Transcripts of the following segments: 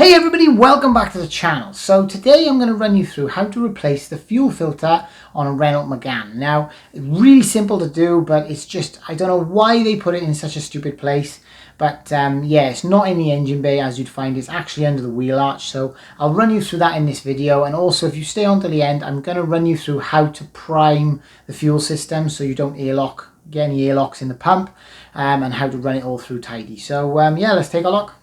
Hey everybody, welcome back to the channel. So today I'm going to run you through how to replace the fuel filter on a Renault Megane. Now, really simple to do, but it's just, I don't know why they put it in such a stupid place. But yeah, it's not in the engine bay as you'd find, it's actually under the wheel arch. So I'll run you through that in this video. And also if you stay on to the end, I'm going to run you through how to prime the fuel system so you don't get any airlocks in the pump, and how to run it all through tidy. So yeah, let's take a look.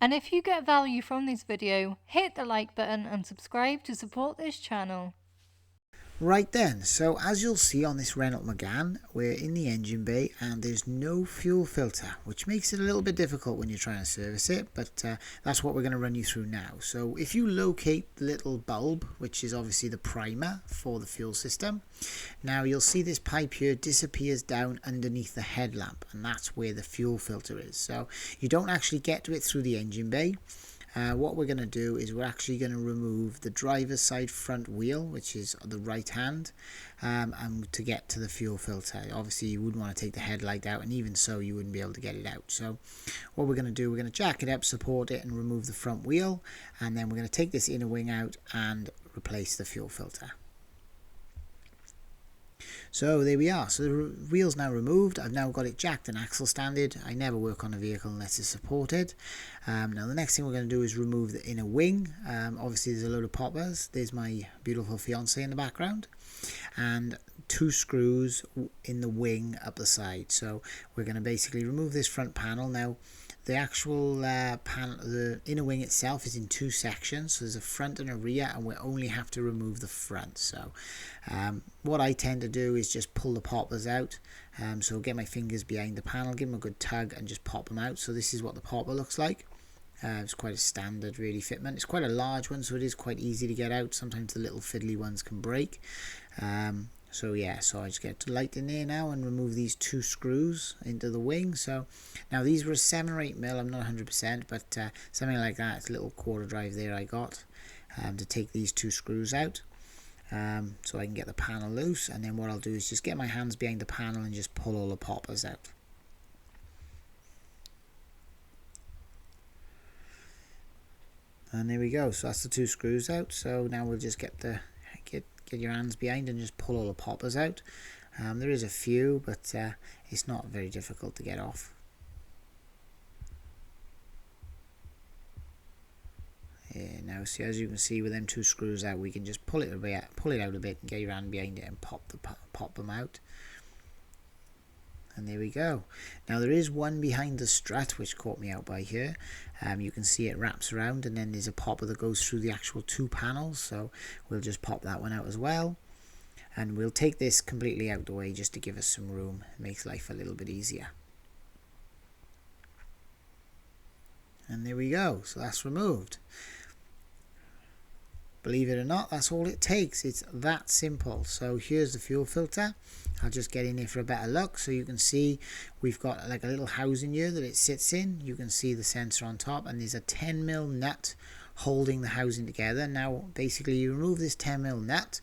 And if you get value from this video, hit the like button and subscribe to support this channel. Right then, so as you'll see on this Renault Megane, we're in the engine bay and there's no fuel filter, which makes it a little bit difficult when you're trying to service it, but that's what we're going to run you through now. So if you locate the little bulb, which is obviously the primer for the fuel system, now you'll see this pipe here disappears down underneath the headlamp, and that's where the fuel filter is. So you don't actually get to it through the engine bay. What we're going to do is we're actually going to remove the driver's side front wheel, which is the right hand, and to get to the fuel filter. Obviously you wouldn't want to take the headlight out, and even so you wouldn't be able to get it out. So what we're going to do, we're going to jack it up, support it, and remove the front wheel, and then we're going to take this inner wing out and replace the fuel filter. So there we are. So the wheel's now removed. I've now got it jacked and axle standed. I never work on a vehicle unless it's supported. Now the next thing we're going to do is remove the inner wing. Obviously there's a load of poppers. There's my beautiful fiance in the background, and 2 screws in the wing up the side. So we're going to basically remove this front panel. Now the actual panel, the inner wing itself, is in 2 sections. So there's a front and a rear, and we only have to remove the front. So what I tend to do is just pull the poppers out. So get my fingers behind the panel, give them a good tug, and just pop them out. So this is what the popper looks like. It's quite a standard really fitment. It's quite a large one, so it is quite easy to get out. Sometimes the little fiddly ones can break. So yeah, so I just get to light in there now and remove these 2 screws into the wing. So now these were 7 or 8 mil, I'm not 100%, but something like that. It's a little quarter drive there I got to take these 2 screws out, so I can get the panel loose. And then what I'll do is just get my hands behind the panel and just pull all the poppers out. And there we go. So that's the 2 screws out. So now we'll just get your hands behind and just pull all the poppers out. There is a few, but it's not very difficult to get off. Yeah, now see, as you can see with them 2 screws out, we can just pull it out a bit and get your hand behind it and pop them out. And there we go. Now there is one behind the strut which caught me out by here. You can see it wraps around, and then there's a popper that goes through the actual 2 panels. So we'll just pop that one out as well. And we'll take this completely out the way just to give us some room. It makes life a little bit easier. And there we go. So that's removed. Believe it or not, that's all it takes. It's that simple. So here's the fuel filter. I'll just get in here for a better look. So you can see we've got like a little housing here that it sits in. You can see the sensor on top, and there's a 10 mil nut holding the housing together. Now basically you remove this 10 mil nut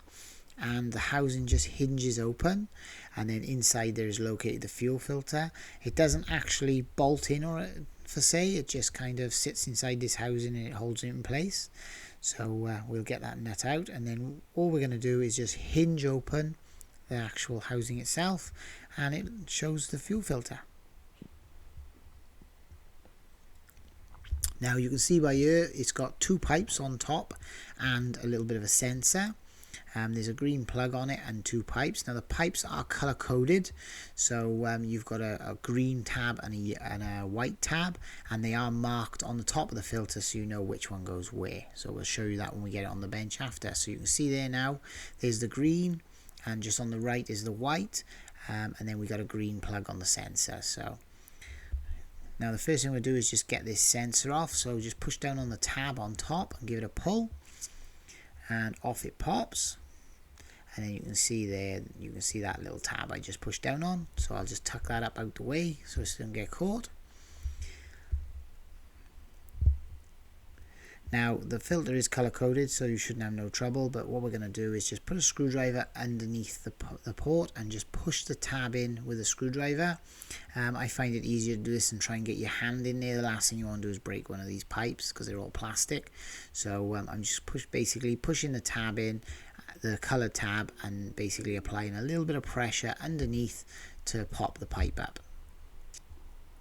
and the housing just hinges open, and then inside there is located the fuel filter. It doesn't actually bolt in or per se, it just kind of sits inside this housing and it holds it in place. So we'll get that nut out, and then all we're going to do is just hinge open the actual housing itself, and it shows the fuel filter. Now you can see by here it's got 2 pipes on top and a little bit of a sensor. There's a green plug on it and 2 pipes. Now the pipes are color coded, so you've got a green tab and a white tab, and they are marked on the top of the filter so you know which one goes where. So we'll show you that when we get it on the bench after. So you can see there now there's the green, and just on the right is the white, and then we got a green plug on the sensor. So now the first thing we'll do is just get this sensor off. So just push down on the tab on top and give it a pull, and off it pops. And then you can see there, you can see that little tab I just pushed down on. So I'll just tuck that up out the way so it doesn't get caught. Now the filter is color coded, so you shouldn't have no trouble, but what we're going to do is just put a screwdriver underneath the port and just push the tab in with a screwdriver. I find it easier to do this and try and get your hand in there. The last thing you want to do is break one of these pipes because they're all plastic. So I'm just basically pushing the tab in, the color tab, and basically applying a little bit of pressure underneath to pop the pipe up.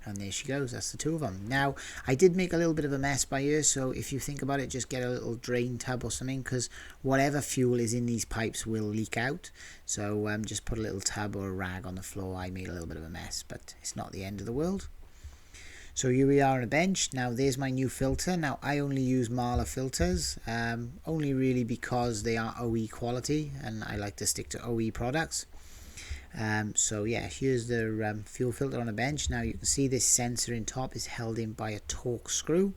And there she goes, that's the two of them. Now, I did make a little bit of a mess by here, so if you think about it, just get a little drain tub or something, because whatever fuel is in these pipes will leak out. So just put a little tub or a rag on the floor. I made a little bit of a mess, but it's not the end of the world. So here we are on a bench. Now there's my new filter. Now I only use Marla filters, only really because they are OE quality, and I like to stick to OE products. So yeah, here's the fuel filter on a bench. Now you can see this sensor in top is held in by a Torx screw.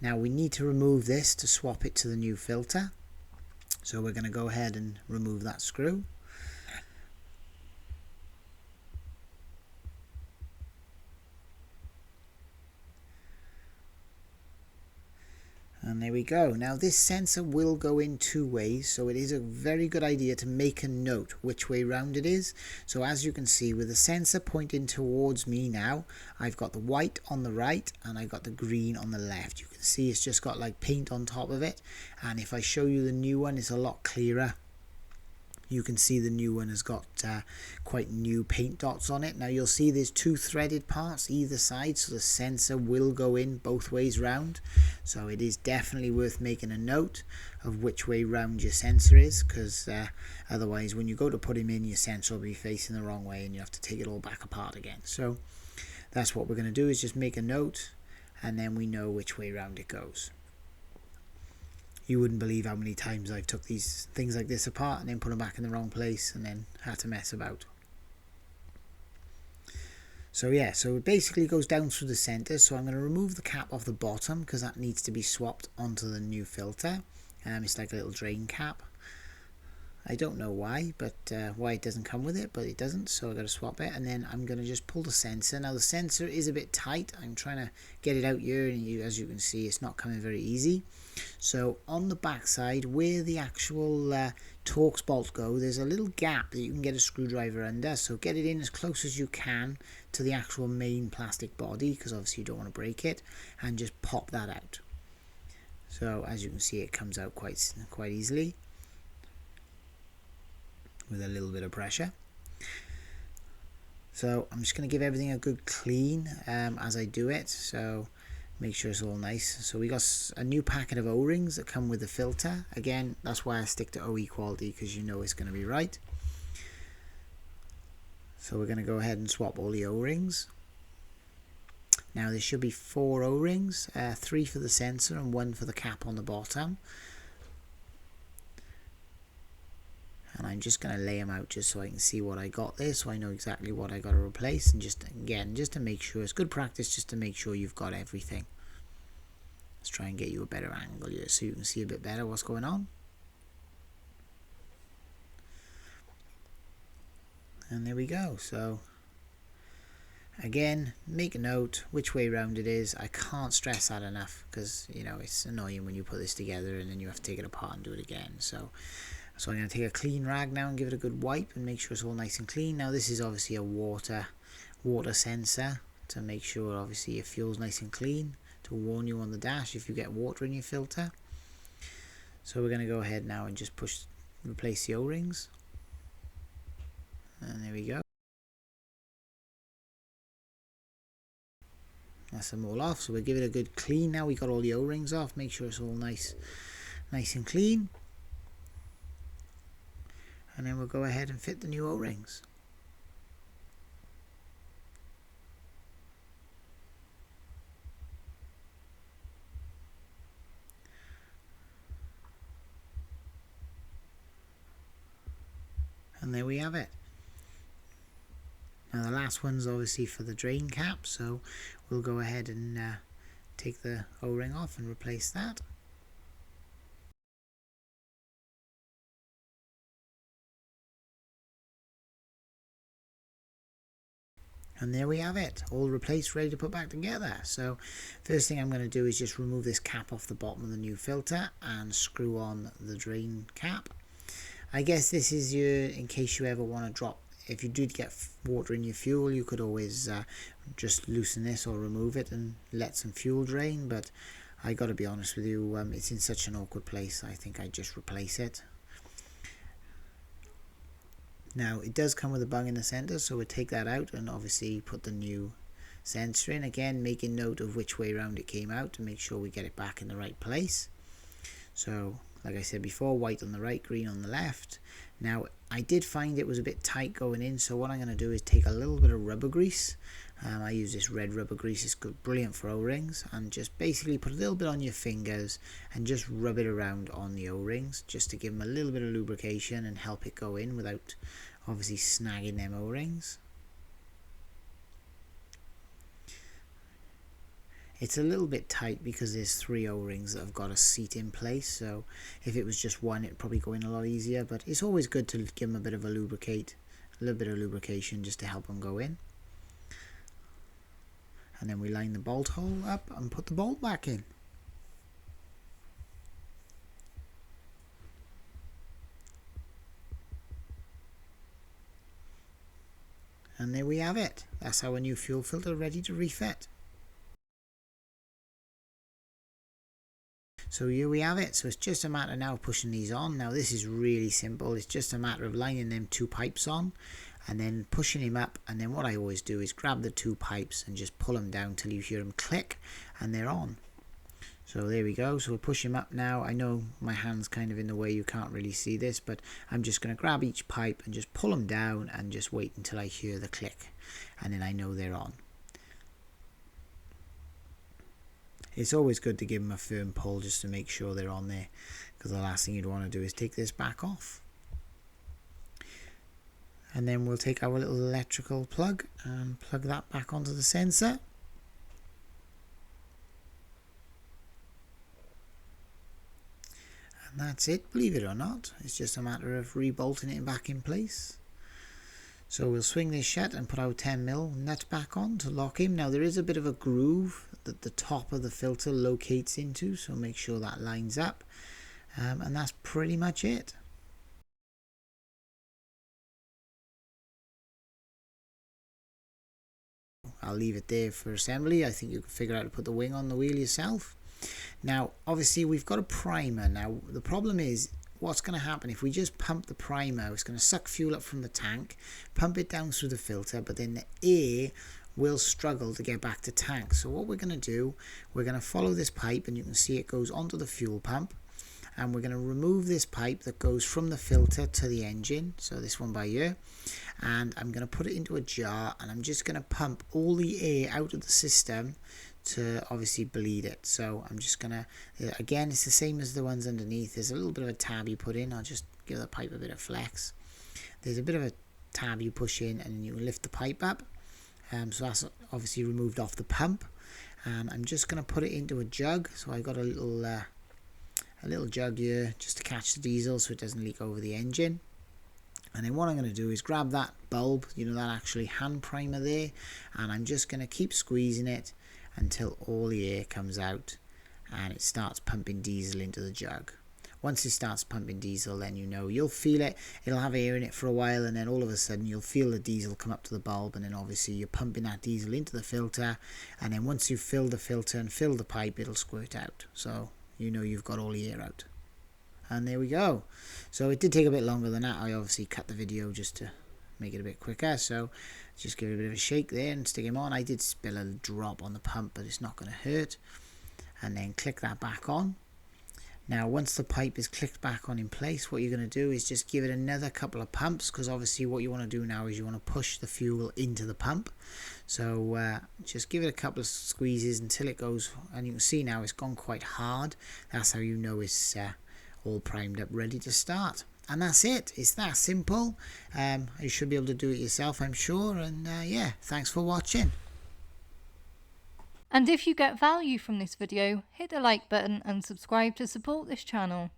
Now we need to remove this to swap it to the new filter. So we're going to go ahead and remove that screw. And there we go. Now this sensor will go in two ways, so it is a very good idea to make a note which way round it is. So as you can see, with the sensor pointing towards me now, I've got the white on the right and I've got the green on the left. You can see it's just got like paint on top of it, and if I show you the new one, it's a lot clearer. You can see the new one has got quite new paint dots on it. Now you'll see there's two threaded parts either side, so the sensor will go in both ways round. So it is definitely worth making a note of which way round your sensor is, because otherwise when you go to put him in, your sensor will be facing the wrong way and you have to take it all back apart again. So that's what we're going to do, is just make a note, and then we know which way round it goes. You wouldn't believe how many times I've took these things like this apart and then put them back in the wrong place and then had to mess about. So yeah, so it basically goes down through the center. So I'm going to remove the cap off the bottom because that needs to be swapped onto the new filter. It's like a little drain cap. I don't know why, but why it doesn't come with it, but it doesn't, so I've got to swap it. And then I'm going to just pull the sensor. Now the sensor is a bit tight. I'm trying to get it out here, and as you can see, it's not coming very easy. So on the back side, where the actual Torx bolt go, there's a little gap that you can get a screwdriver under. So get it in as close as you can to the actual main plastic body, because obviously you don't want to break it, and just pop that out. So as you can see, it comes out quite easily with a little bit of pressure. So I'm just going to give everything a good clean as I do it, so make sure it's all nice. So we got a new packet of O-rings that come with the filter. Again, that's why I stick to OE quality, because you know it's going to be right. So we're going to go ahead and swap all the O-rings. Now there should be 4 O-rings, 3 for the sensor and 1 for the cap on the bottom. And I'm just going to lay them out just so I can see what I got there, so I know exactly what I got to replace. And just to make sure, it's good practice just to make sure you've got everything. Let's try and get you a better angle here so you can see a bit better what's going on. And there we go. So again, make a note which way round it is. I can't stress that enough, because you know it's annoying when you put this together and then you have to take it apart and do it again. So I'm going to take a clean rag now and give it a good wipe and make sure it's all nice and clean. Now this is obviously a water sensor to make sure obviously your fuel's nice and clean, to warn you on the dash if you get water in your filter. So we're going to go ahead now and just replace the O-rings. And there we go. That's them all off. So we'll give it a good clean now. We got all the O-rings off. Make sure it's all nice and clean. And then we'll go ahead and fit the new O-rings. And there we have it. Now the last one's obviously for the drain cap, so we'll go ahead and take the O-ring off and replace that. And there we have it, all replaced, ready to put back together. So first thing I'm going to do is just remove this cap off the bottom of the new filter and screw on the drain cap. I guess this is in case you ever want to drop, if you did get water in your fuel, you could always just loosen this or remove it and let some fuel drain. But I got to be honest with you, it's in such an awkward place, I think I'd just replace it. Now it does come with a bung in the center, so we'll take that out and obviously put the new sensor in. Again, making note of which way around it came out to make sure we get it back in the right place. So like I said before, white on the right, green on the left. Now I did find it was a bit tight going in, so what I'm going to do is take a little bit of rubber grease. I use this red rubber grease, it's good, brilliant for O-rings, and just basically put a little bit on your fingers and just rub it around on the O-rings just to give them a little bit of lubrication and help it go in without obviously snagging them O-rings. It's a little bit tight because there's 3 O-rings that have got a seat in place, so if it was just one it'd probably go in a lot easier, but it's always good to give them a bit of a little bit of lubrication just to help them go in. And then we line the bolt hole up and put the bolt back in. And there we have it. That's our new fuel filter ready to refit. So here we have it. So it's just a matter now of pushing these on. Now this is really simple. It's just a matter of lining them 2 pipes on and then pushing him up, and then what I always do is grab the 2 pipes and just pull them down till you hear them click and they're on. So there we go. So we'll push him up now. I know my hand's kind of in the way, you can't really see this, but I'm just going to grab each pipe and just pull them down and just wait until I hear the click, and then I know they're on. It's always good to give them a firm pull just to make sure they're on there, because the last thing you'd want to do is take this back off. And then we'll take our little electrical plug and plug that back onto the sensor. And that's it, believe it or not. It's just a matter of rebolting it back in place. So we'll swing this shut and put our 10mm nut back on to lock him. Now there is a bit of a groove that the top of the filter locates into, so make sure that lines up. And that's pretty much it. I'll leave it there for assembly. I think you can figure out how to put the wing on the wheel yourself. Now obviously we've got a primer. Now the problem is, what's going to happen if we just pump the primer? It's going to suck fuel up from the tank, pump it down through the filter, but then the air will struggle to get back to tank. So what we're going to do, we're going to follow this pipe, and you can see it goes onto the fuel pump, and we're going to remove this pipe that goes from the filter to the engine, so this one by here, and I'm going to put it into a jar, and I'm just going to pump all the air out of the system to obviously bleed it. So I'm just going to, again, it's the same as the ones underneath. There's a little bit of a tab you put in. I'll just give the pipe a bit of flex. There's a bit of a tab you push in and you lift the pipe up. So that's obviously removed off the pump. And I'm just going to put it into a jug. So I got a little jug here just to catch the diesel so it doesn't leak over the engine. And then what I'm going to do is grab that bulb, you know, that actually hand primer there, and I'm just going to keep squeezing it until all the air comes out and it starts pumping diesel into the jug. Once it starts pumping diesel, then you know, you'll feel it, it'll have air in it for a while, and then all of a sudden you'll feel the diesel come up to the bulb, and then obviously you're pumping that diesel into the filter, and then once you've filled the filter and filled the pipe, it'll squirt out, so you know you've got all the air out. And there we go. So it did take a bit longer than that. I obviously cut the video just to make it a bit quicker, so just give it a bit of a shake there and stick him on. I did spill a drop on the pump, but it's not going to hurt. And then click that back on. Now once the pipe is clicked back on in place, what you're going to do is just give it another couple of pumps, because obviously what you want to do now is you want to push the fuel into the pump. So just give it a couple of squeezes until it goes, and you can see now it's gone quite hard. That's how you know it's all primed up, ready to start. And that's it. It's that simple. You should be able to do it yourself, I'm sure. And yeah, thanks for watching. And if you get value from this video, hit the like button and subscribe to support this channel.